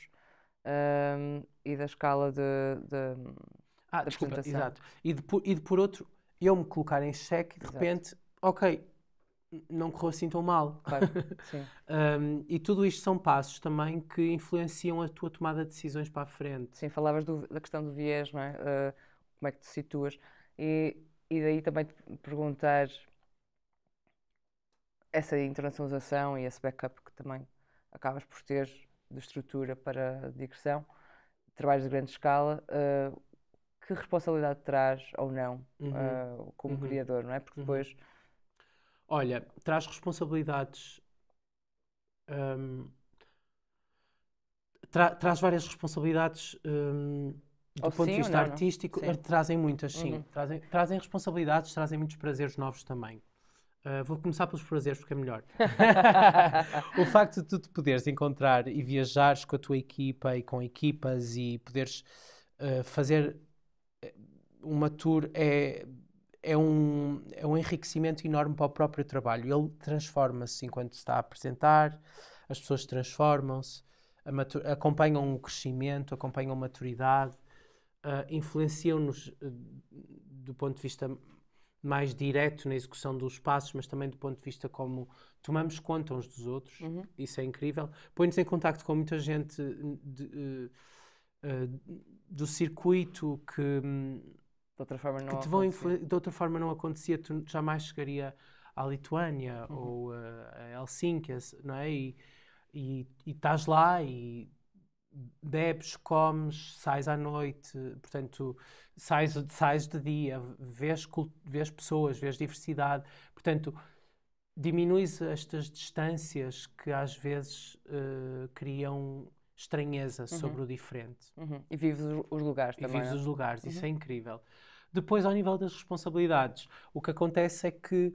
e da escala da Desculpa, apresentação. exato. E por outro, eu me colocar em xeque e de Exato. repente, ok, não correu assim tão mal. Claro, sim. E tudo isto são passos também que influenciam a tua tomada de decisões para a frente. Sim, falavas da questão do viés, não é? Como é que te situas? E daí também te perguntar essa internacionalização e esse backup que também acabas por ter de estrutura para a digressão, trabalhos de grande escala, que responsabilidade traz ou não como criador, não é? Porque depois... Olha, traz responsabilidades... traz várias responsabilidades do ponto de vista artístico. Trazem muitas, sim. Trazem responsabilidades, trazem muitos prazeres novos também. Vou começar pelos prazeres porque é melhor. O facto de tu te poderes encontrar e viajares com a tua equipa e com equipas e poderes fazer uma tour é um enriquecimento enorme para o próprio trabalho. Ele transforma-se enquanto se está a apresentar, as pessoas transformam-se, acompanham o crescimento, acompanham a maturidade, influenciam-nos do ponto de vista mais direto na execução dos passos, mas também do ponto de vista como tomamos conta uns dos outros. Isso é incrível. Põe-nos em contacto com muita gente do circuito que de outra forma não acontecia. Tu jamais chegaria à Lituânia ou a Helsínquia, não é? E estás lá e bebes, comes, sais à noite, portanto, sais de dia, vês pessoas, vês diversidade, portanto, diminuis estas distâncias que às vezes criam estranheza sobre o diferente. E vives os lugares também. Vives os lugares, isso é incrível. Depois, ao nível das responsabilidades, o que acontece é que,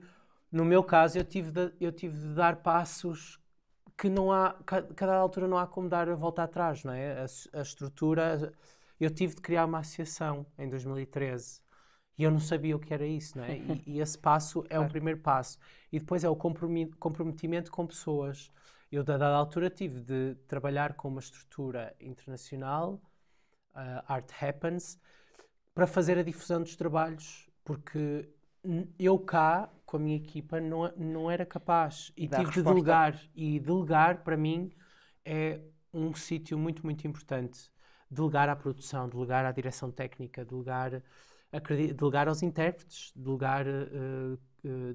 no meu caso, eu tive de dar passos que não há, cada altura não há como dar a volta atrás, não é? A estrutura, eu tive de criar uma associação em 2013 e eu não sabia o que era isso, não é? E esse passo é um primeiro passo. E depois é o comprometimento com pessoas. Eu, a dada altura, tive de trabalhar com uma estrutura internacional, Art Happens, para fazer a difusão dos trabalhos, porque eu cá, com a minha equipa, não era capaz. E tive de delegar. E delegar, para mim, é um sítio muito, muito importante. Delegar à produção, delegar à direção técnica, delegar aos intérpretes,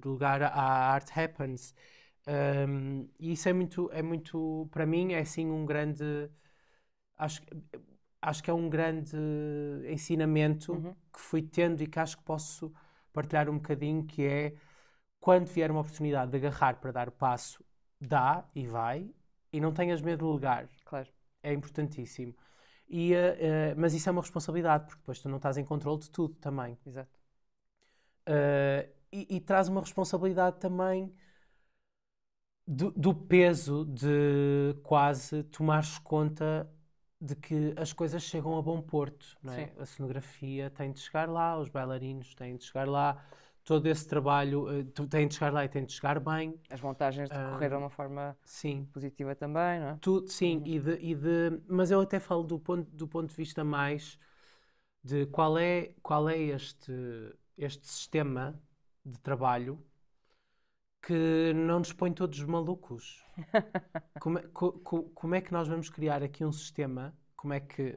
delegar à Art Happens. E isso é muito, para mim, é assim um grande... Acho que é um grande ensinamento que fui tendo e que acho que posso partilhar um bocadinho, que é, quando vier uma oportunidade de agarrar para dar o passo, dá e vai, e não tenhas medo de delegar. Claro. É importantíssimo. Mas isso é uma responsabilidade, porque depois tu não estás em controle de tudo também. Exato. E traz uma responsabilidade também do peso de quase tomares conta de que as coisas chegam a bom porto, não é? A cenografia tem de chegar lá, os bailarinos têm de chegar lá, todo esse trabalho tem de chegar lá e tem de chegar bem. As montagens decorreram de uma forma positiva também, não é? Tudo, sim, mas eu até falo do ponto de vista mais de qual é este sistema de trabalho que não nos põe todos malucos. Como é que nós vamos criar aqui um sistema? Como é que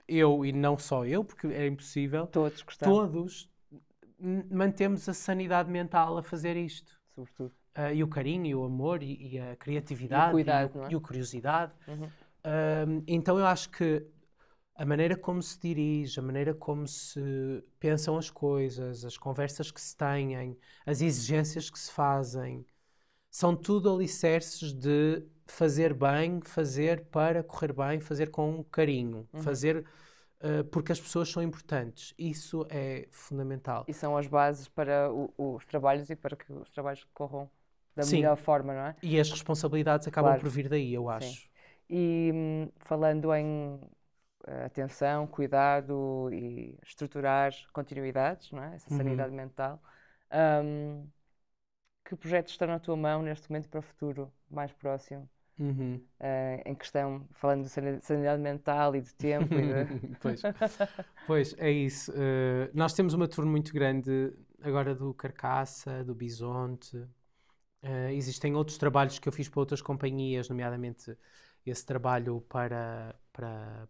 eu, e não só eu, porque é impossível, todos mantemos a sanidade mental a fazer isto? Sobretudo. E o carinho, e o amor, e a criatividade, e o cuidado, não é? E a curiosidade. Então eu acho que a maneira como se dirige, a maneira como se pensam as coisas, as conversas que se têm, as exigências que se fazem, são tudo alicerces de fazer bem, fazer para correr bem, fazer com carinho, fazer porque as pessoas são importantes. Isso é fundamental. E são as bases para os trabalhos e para que os trabalhos corram da Sim, melhor forma, não é? e as responsabilidades acabam Claro, por vir daí, eu sim. acho. E falando em atenção, cuidado e estruturar continuidades, não é? Essa sanidade mental, hum, que projetos estão na tua mão neste momento para o futuro mais próximo? Em questão, falando de sanidade mental e de tempo e de... Pois, pois, é isso. Nós temos uma tour muito grande agora do Carcaça, do Bisonte. Existem outros trabalhos que eu fiz para outras companhias, nomeadamente esse trabalho para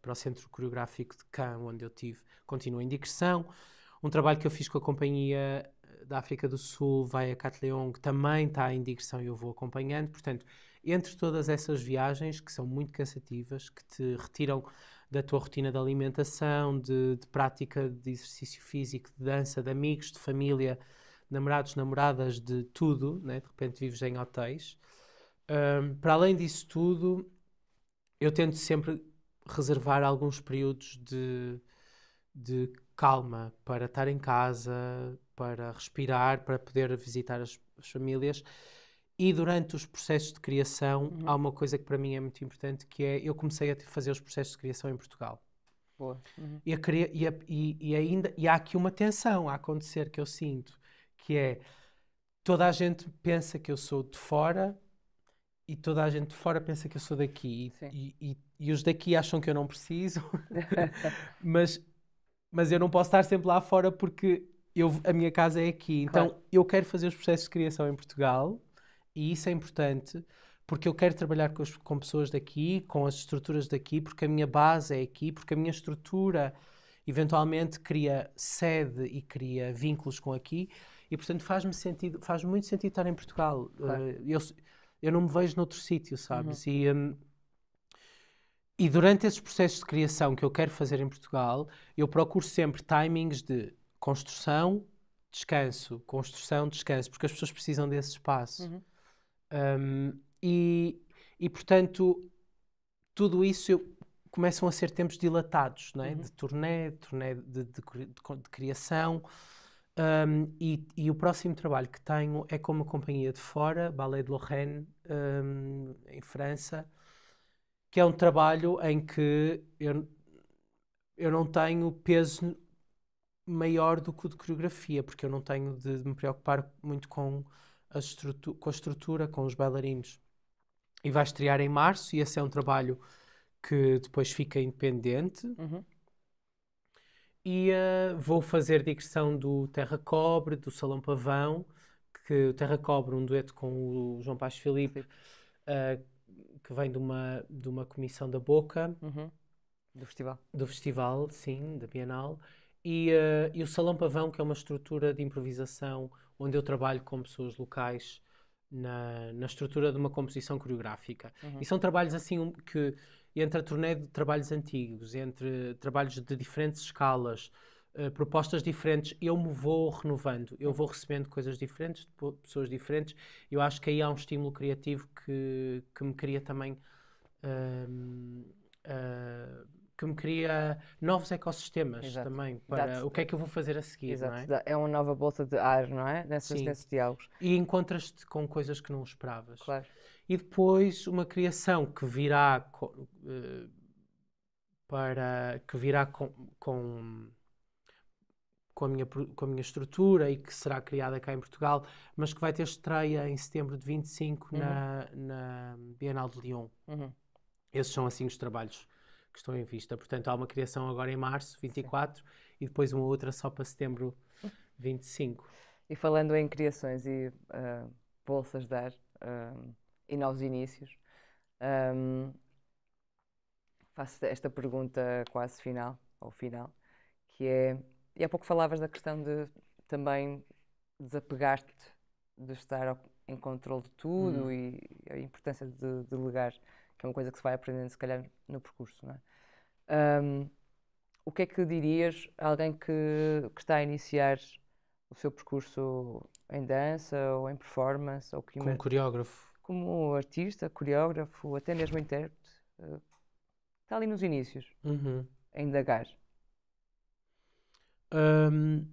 o Centro Coreográfico de Cannes, onde eu tive, continua em digressão. Um trabalho que eu fiz com a Companhia da África do Sul, vai a Catleon, que também está em digressão e eu vou acompanhando. Portanto, entre todas essas viagens, que são muito cansativas, que te retiram da tua rotina de alimentação, de prática de exercício físico, de dança, de amigos, de família, namorados, namoradas, de tudo, né? De repente vives em hotéis. Para além disso tudo, eu tento sempre reservar alguns períodos de calma para estar em casa, para respirar, para poder visitar as famílias. E durante os processos de criação, há uma coisa que para mim é muito importante, que é, eu comecei a fazer os processos de criação em Portugal. Boa. E há aqui uma tensão a acontecer que eu sinto, que é, toda a gente pensa que eu sou de fora e toda a gente de fora pensa que eu sou daqui. E os daqui acham que eu não preciso, mas eu não posso estar sempre lá fora porque a minha casa é aqui. Então Claro. eu quero fazer os processos de criação em Portugal e isso é importante porque eu quero trabalhar com pessoas daqui, com as estruturas daqui, porque a minha base é aqui, porque a minha estrutura eventualmente cria sede e cria vínculos com aqui e portanto faz muito sentido estar em Portugal. Claro. Eu não me vejo noutro sítio, sabes? E durante esses processos de criação que eu quero fazer em Portugal, eu procuro sempre timings de construção, descanso, porque as pessoas precisam desse espaço. Portanto, tudo isso começam a ser tempos dilatados, não é? De turnê de criação. E o próximo trabalho que tenho é com uma companhia de fora, Ballet de Lorraine, em França, que é um trabalho em que eu não tenho peso maior do que o de coreografia, porque eu não tenho de me preocupar muito com a estrutura, com os bailarinos. E vai estrear em março, e esse é um trabalho que depois fica independente. E vou fazer digressão do Terra Cobre, do Salão Pavão, que o Terra Cobre, um dueto com o João Paes Filipe, que vem de uma comissão da Boca. Do festival. Do festival, sim, da Bienal. E o Salão Pavão, que é uma estrutura de improvisação onde eu trabalho com pessoas locais na estrutura de uma composição coreográfica. E são trabalhos assim que, entre a turnê de trabalhos antigos, entre trabalhos de diferentes escalas, propostas diferentes, eu me vou renovando, eu vou recebendo coisas diferentes, de pessoas diferentes. Eu acho que aí há um estímulo criativo que me cria também... que me cria novos ecossistemas. Exato. Também para o que é que eu vou fazer a seguir, Exato. não é? É uma nova bolsa de ar, não é? Nesses diálogos. E encontras-te com coisas que não esperavas. Claro. E depois uma criação que virá com a minha estrutura e que será criada cá em Portugal, mas que vai ter estreia em setembro de 25 na Bienal de Lyon. Esses são assim os trabalhos que estão em vista. Portanto, há uma criação agora em março 24 e depois uma outra só para setembro 25. E falando em criações e bolsas de ar e novos inícios, faço esta pergunta quase final, que é, e há pouco falavas da questão de também desapegar-te de estar em controle de tudo e a importância de delegar. que é uma coisa que se vai aprendendo, se calhar, no percurso, não é? O que é que dirias a alguém que está a iniciar o seu percurso em dança ou em performance, ou Como coreógrafo. como artista, coreógrafo, até mesmo intérprete, está ali nos inícios, Uhum. a indagar? Hum,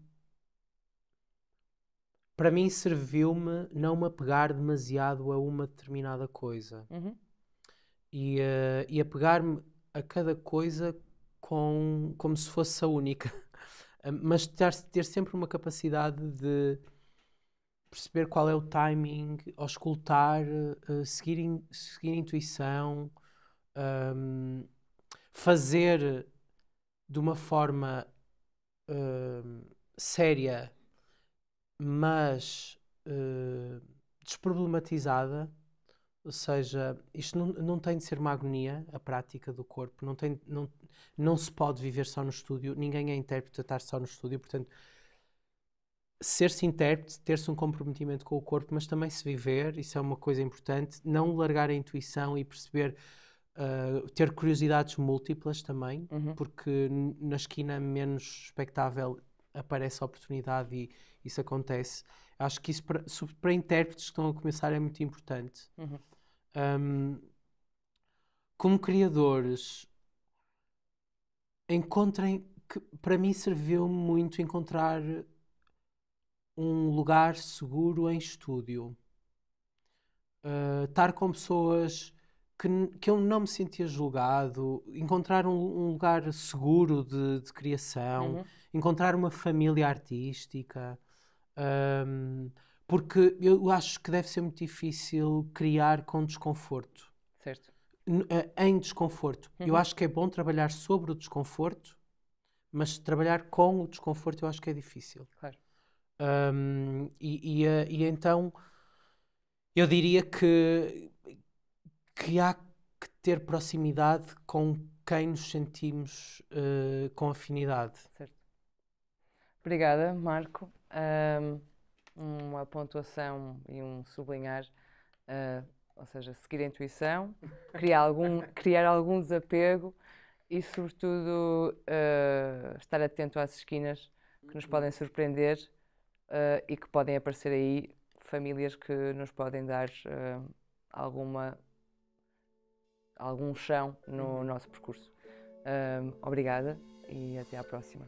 Para mim serviu-me não me apegar demasiado a uma determinada coisa Uhum, e apegar-me a cada coisa como se fosse a única. Mas ter sempre uma capacidade de perceber qual é o timing, auscultar, seguir a intuição, hum, fazer de uma forma séria, mas desproblematizada. Ou seja, isto não tem de ser uma agonia, a prática do corpo. Não se pode viver só no estúdio. Ninguém é intérprete a estar só no estúdio. Portanto, ser-se intérprete, ter-se um comprometimento com o corpo, mas também se viver, isso é uma coisa importante. Não largar a intuição e perceber, ter curiosidades múltiplas também, uhum, porque na esquina menos expectável aparece a oportunidade e isso acontece. Acho que isso para intérpretes que estão a começar é muito importante. uhum. Um, Como criadores, encontrem que para mim serviu muito encontrar um lugar seguro em estúdio. Estar com pessoas que eu não me sentia julgado, encontrar um lugar seguro de criação, Uhum, encontrar uma família artística, um, porque eu acho que deve ser muito difícil criar com desconforto. certo. Em desconforto. Eu Uhum, acho que é bom trabalhar sobre o desconforto, mas trabalhar com o desconforto eu acho que é difícil. claro. E então eu diria que há que ter proximidade com quem nos sentimos com afinidade. Certo. Obrigada, Marco. Uma pontuação e um sublinhar, ou seja, seguir a intuição, criar algum desapego e, sobretudo, estar atento às esquinas que nos podem surpreender, e que podem aparecer aí famílias que nos podem dar alguma, algum chão no nosso percurso. Obrigada e até à próxima.